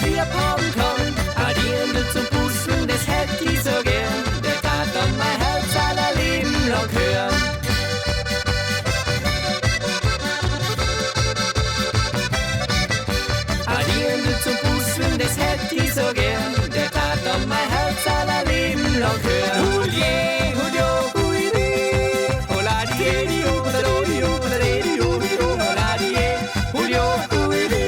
lieb haben kann. Die Hände zum Puzzeln, das hätt ich so gern. Der tat dann mein Herz aller Leben lang hören. Die Hände zum Puzzeln, das hätt ich so gern. Der tat dann mein Herz aller Leben lang hören. Hurje, hurjo, hurri, holadie, di, holadie, holadie, holadie, hurjo, hurri,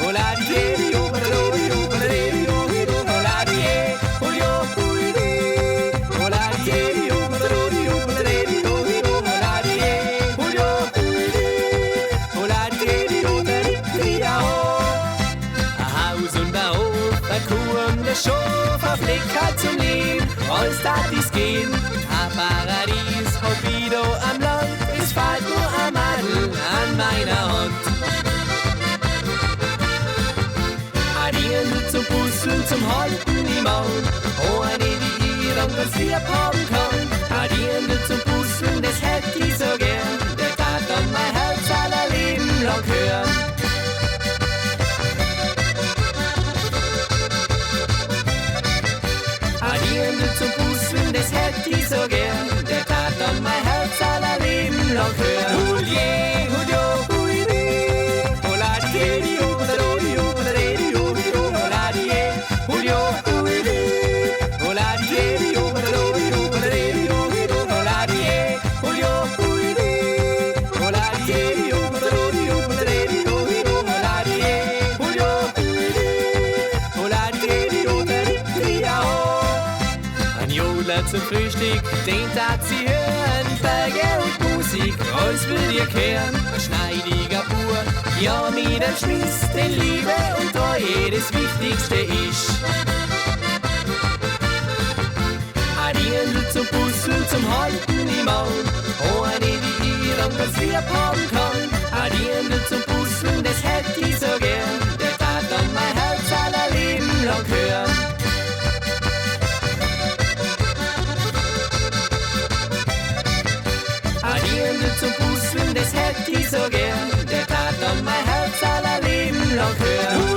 holadie, di, holadie, holadie, holadie, hurjo, hurri, holadie, di, holadie, holadie, holadie, hurjo, hurri, holadie, di, holadie, Haus und ein Hof, ein Kuh und ein Schof, ein Fleck zum Leben, alles darf es gehen. Ein Paradies, hab wieder am Land, es fällt nur ein Madel an meiner Hand. Die Hände zum Puzzeln, zum Halten im Maul, oh, eine, die ich dann ganz lieb haben kann. Die Hände zum Puzzeln, das hätt ich so gern, der tat dann mein Herz aller Leben lang hören. Die Hände zum Puzzeln, das hätt ich so gern. Der tat dann mein Herz aller Leben lang hören. Hurje, hurjo, hurri, holadie, di, holadie, holadie, holadie, hurjo, hurri, holadie, di, holadie, holadie, holadie, hurjo, hurri, holadie, di, holadie, holadie, holadie, hurjo, hurri, holadie, di, holadie, Ein Jodler zum Frühstück, den tat sie hören. Berge und Musik, alles will ihr kehren. Ein schneidiger Bur, ja mit dem Schmiss, den Liebe und Treue das Wichtigste ist. Die Hände zum Puzzeln, zum Halten im Maul, oh, eine, die ich dann ganz lieb haben kann. Die Hände zum Puzzeln, das hätt ich so gern, der tat dann mein Herz aller Leben lang hören. Die Hände zum Puzzeln, das hätt ich so gern, der tat dann mein Herz aller Leben lang hören.